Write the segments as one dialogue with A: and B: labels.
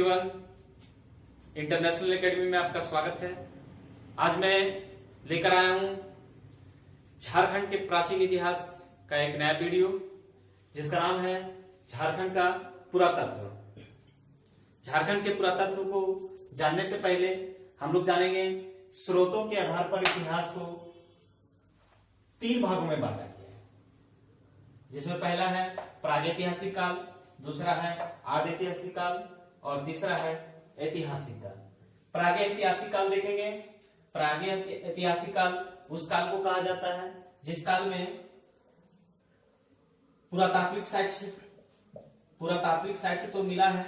A: Everyone, international academy में आपका स्वागत है। आज मैं लेकर आया हूं झारखंड के प्राचीन इतिहास का एक नया वीडियो, जिसका नाम है झारखंड का पुरातत्व। झारखंड के पुरातत्व को जानने से पहले हम लोग जानेंगे स्रोतों के आधार पर इतिहास को 3 भागों में बांटा गया है, जिसमें पहला है प्रागैतिहासिक काल, दूसरा है आदि ऐतिहासिक काल और तीसरा है ऐतिहासिक काल। प्रागैतिहासिक काल देखेंगे। प्रागैतिहासिक काल उस काल को कहा जाता है जिस काल में पुरातात्विक साक्ष्य तो मिला है,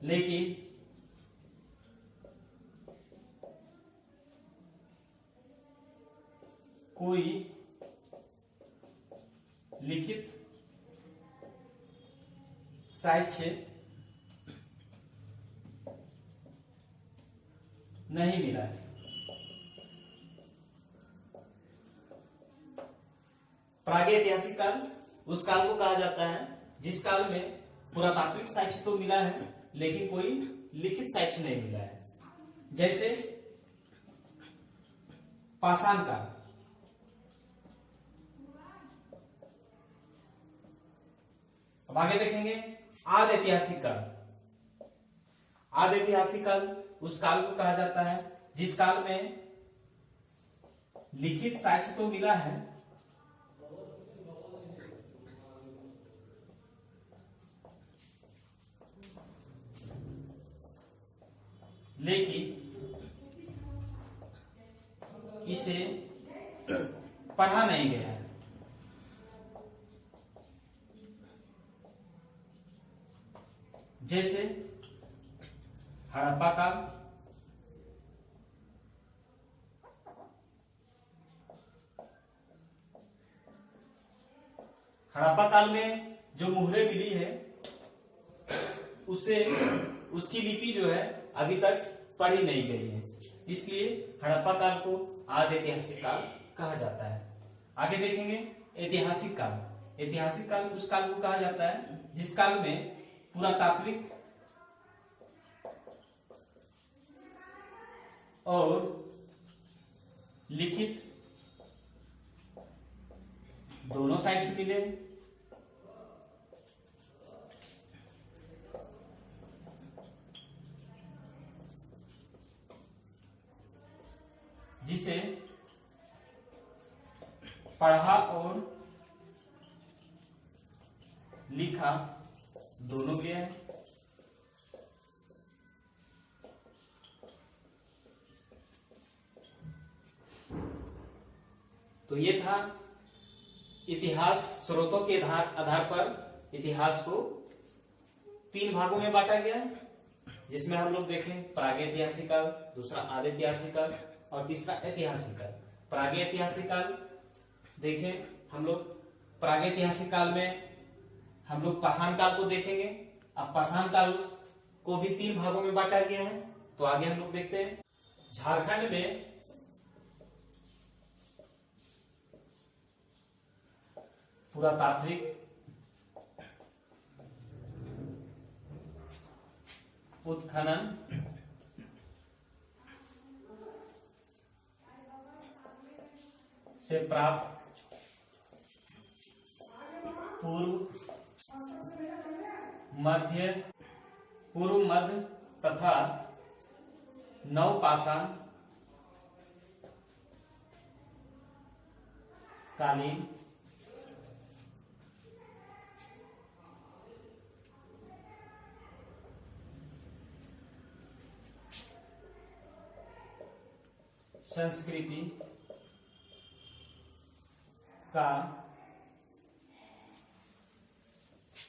A: लेकिन कोई लिखित साक्ष्य नहीं मिला है। प्रागैतिहासिक काल उस काल को कहा जाता है जिस काल में पुरातात्विक साक्ष्य तो मिला है लेकिन कोई लिखित साक्ष्य नहीं मिला है, जैसे पाषाण काल। अब आगे देखेंगे आदि ऐतिहासिक काल। आदि ऐतिहासिक काल उस काल को कहा जाता है जिस काल में लिखित साक्ष्य तो मिला है लेकिन इसे पढ़ा नहीं गया है। जैसे हड़प्पा काल, हड़प्पा काल में जो मुहरें मिली है उससे उसकी लिपि जो है अभी तक पढ़ी नहीं गई है, इसलिए हड़प्पा काल को आदि ऐतिहासिक काल कहा जाता है। आगे देखेंगे ऐतिहासिक काल। ऐतिहासिक काल उस काल को कहा जाता है जिस काल में पुरातात्विक और लिखित दोनों साइड से मिले, जिसे पढ़ा और लिखा दोनों गया है। तो ये था इतिहास। स्रोतों के आधार पर इतिहास को 3 भागों में बांटा गया है, जिसमें हम लोग देखें प्रागैतिहासिक काल, दूसरा आदि ऐतिहासिक काल और तीसरा ऐतिहासिक काल। प्रागैतिहासिक काल देखें हम लोग। प्रागैतिहासिक काल में हम लोग पाषाण काल को देखेंगे। अब पाषाण काल को भी 3 भागों में बांटा गया है, तो आगे हम लोग देखते हैं। झारखंड में पुरातात्विक उत्खनन से प्राप्त पूर्व मध्य तथा नवपाषाण कालीन संस्कृति का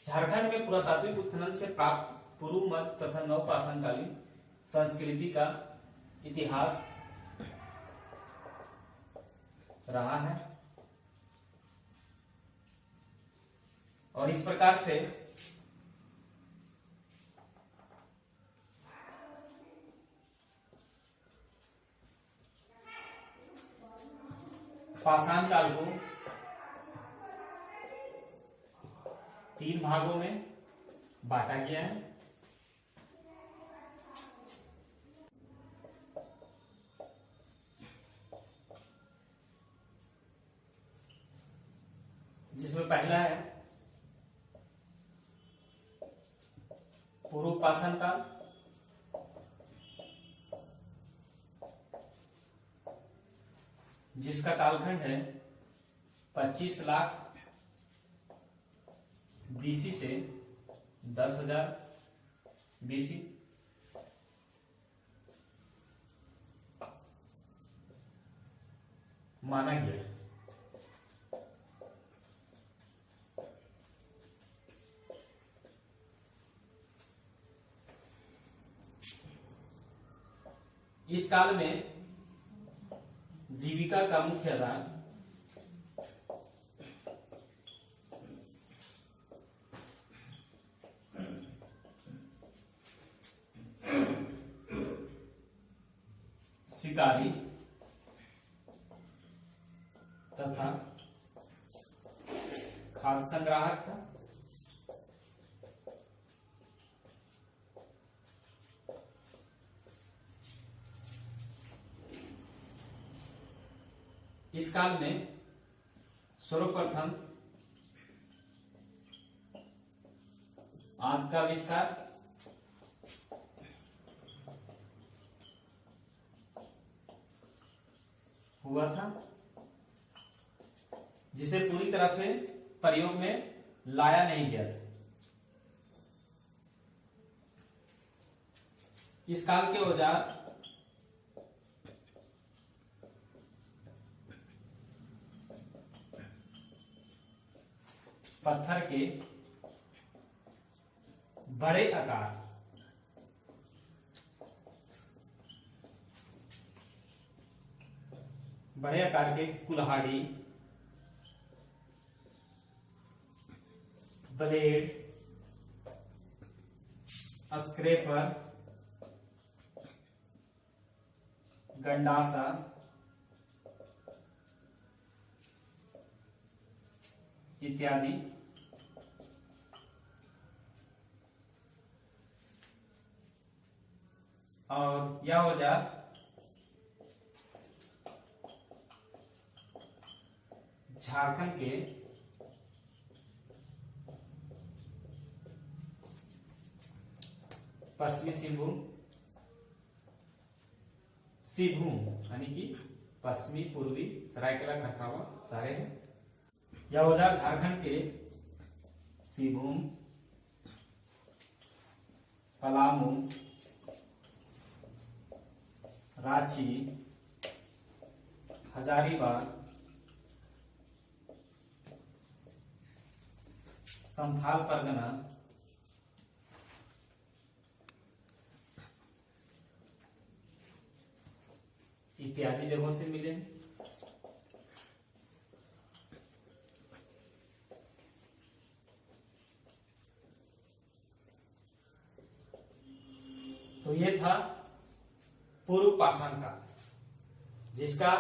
A: झारखंड में पुरातात्विक उत्खनन से प्राप्त पूर्व मध्य तथा नवपाषाण कालीन संस्कृति का इतिहास रहा है। और इस प्रकार से पाषाण काल को 3 भागों में बांटा गया है। जिसमें पहला है पूर्व पाषाण काल, जिसका कालखंड है 25 लाख बीसी से 10,000 बीसी। माना गया। इस काल में जीविका का मुख्य आधार शिकारी तथा खाद्य संग्राहक था। इस काल में सर्वप्रथम आग का आविष्कार, हुआ था, जिसे पूरी तरह से प्रयोग में लाया नहीं गया था। इस काल के औजार पत्थर के बड़े आकार, के कुल्हाड़ी, ब्लेड, स्क्रैपर, गंडासा, इत्यादि और यह औजार झारखंड के पश्चिमी सिंहभूम यानी कि पश्चिमी पूर्वी सरायकेला खरसावां सारे हैं। यह औजार झारखंड के सिंहभूम, पलामू, रांची, हजारीबाग, संथाल परगना, इत्यादि जगहों से मिले। तो ये था पूर्व पाषाण काल, जिसका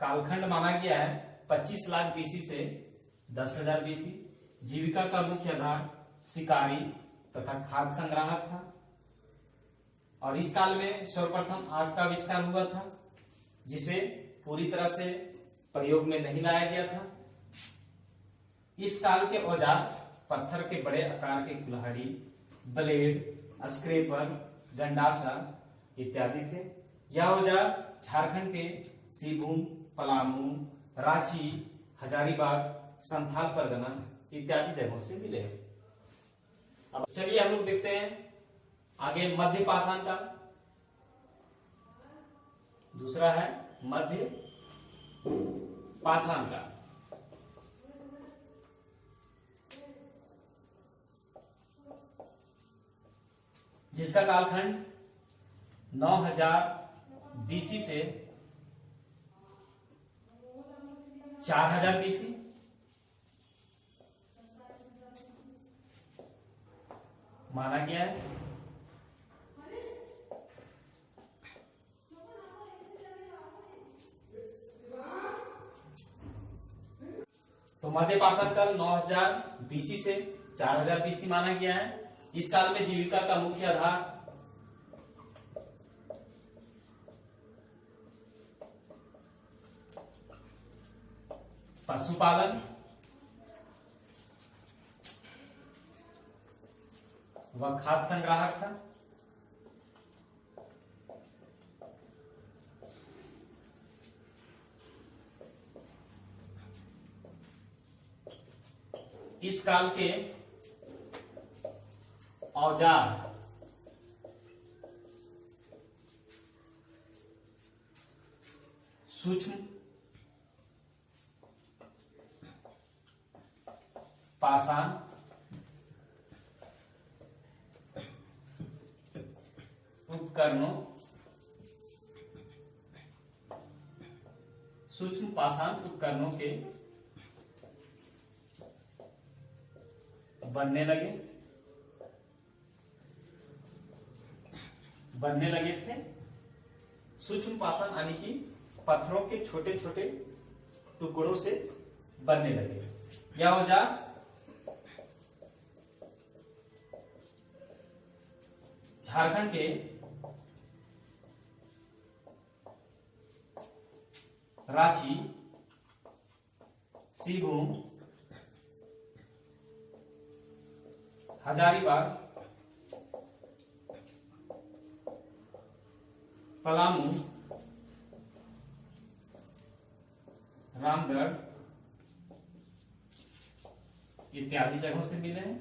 A: कालखंड माना गया है 25 लाख बीसी से 10,000 बीसी। जीविका का मुख्य आधार शिकारी तथा खाद्य संग्राहक था और इस काल में सर्वप्रथम आग का आविष्कार हुआ था, जिसे पूरी तरह से प्रयोग में नहीं लाया गया था। इस काल के औजार पत्थर के बड़े आकार के कुल्हाड़ी, ब्लेड, स्क्रैपर, गंडासा इत्यादि थे। यह औजार झारखंड के सिंहभूम, पलामू, रांची, हजारीबाग, संथाल परगना इत्यादि जगहों से मिले। अब चलिए हम लोग देखते हैं आगे मध्य पाषाण का। दूसरा है मध्य पाषाण का। जिसका कालखंड 9000 बीसी से 4000 बीसी। माना गया है। मध्य पाषाण काल 9000 बीसी से 4000 बीसी माना गया है। इस काल में जीविका का मुख्य आधार पशुपालन व खाद्य संग्राहक था। इस काल के औजार सूक्ष्म पाषाण उपकरणों सूक्ष्म पाषाण उपकरणों के बनने लगे थे। सूक्ष्म पाषाण यानी कि पत्थरों के छोटे छोटे टुकड़ों से बनने लगे। यह औजार झारखंड के रांची, सिंहभूम, हजारीबाग, पलामू, रामगढ़ इत्यादि जगहों से मिले हैं।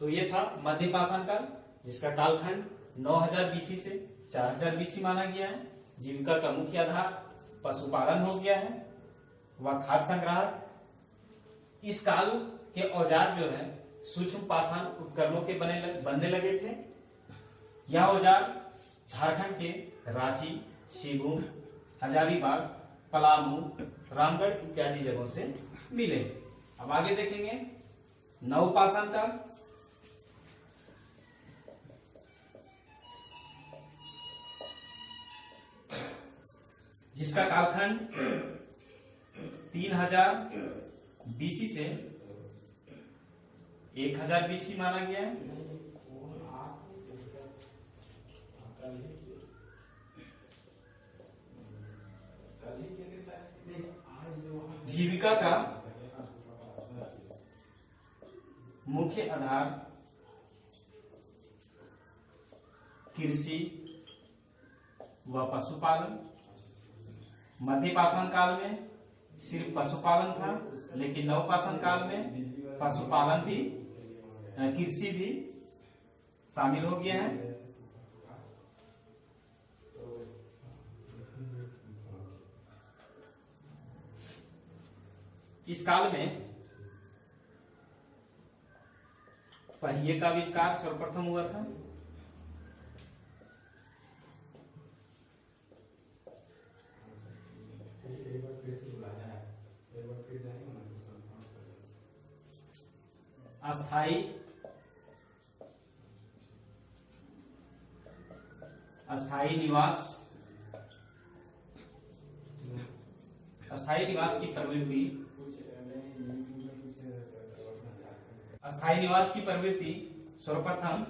A: तो ये था मध्य पाषाण काल, जिसका कालखंड 9000 बीसी से 4000 बीसी माना गया है। जीविका का मुख्य आधार पशुपालन हो गया है व खाद्य संग्राहक। इस काल के औजार जो है सूक्ष्म पाषाण उपकरणों के बनने लगे थे। यह औजार झारखंड के रांची, सिंहभूम, हजारीबाग, पलामू, रामगढ़ इत्यादि जगहों से मिले। अब आगे देखेंगे नव पाषाण काल। जिसका कालखंड 3000 बीसी से 1000 बीसी माना गया है। जीविका का मुख्य आधार कृषि व पशुपालन। मध्य पाषाण काल में सिर्फ पशुपालन था, लेकिन नव पाषाण काल में पशुपालन भी, कृषि भी शामिल हो गया है। इस काल में पहिए का आविष्कार सर्वप्रथम हुआ था। अस्थायी निवास की प्रवृत्ति सर्वप्रथम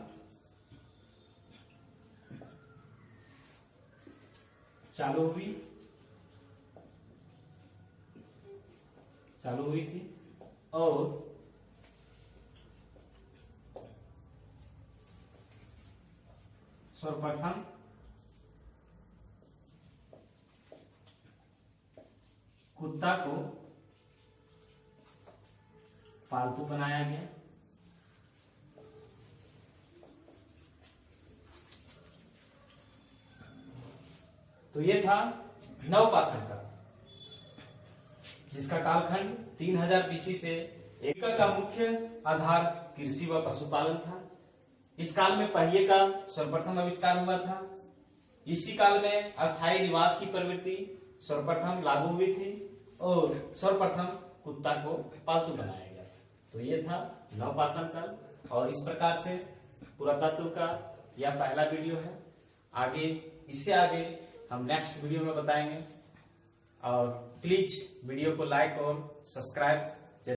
A: चालू हुई थी और सर्वप्रथम कुत्ता को पालतू बनाया गया। तो ये था नव पाषाण काल, जिसका कालखंड 3000 बीसी से जीविका का मुख्य आधार कृषि व पशुपालन था। इस काल में पहिए का सर्वप्रथम आविष्कार हुआ था। इसी काल में अस्थायी निवास की प्रवृत्ति सर्वप्रथम लागू हुई थी और सर्वप्रथम कुत्ता को पालतू बनाया गया। तो ये था नव पाषाण काल। और इस प्रकार से पुरातत्व का यह पहला वीडियो है। आगे इससे आगे हम नेक्स्ट वीडियो में बताएंगे। और प्लीज वीडियो को लाइक और सब्सक्राइब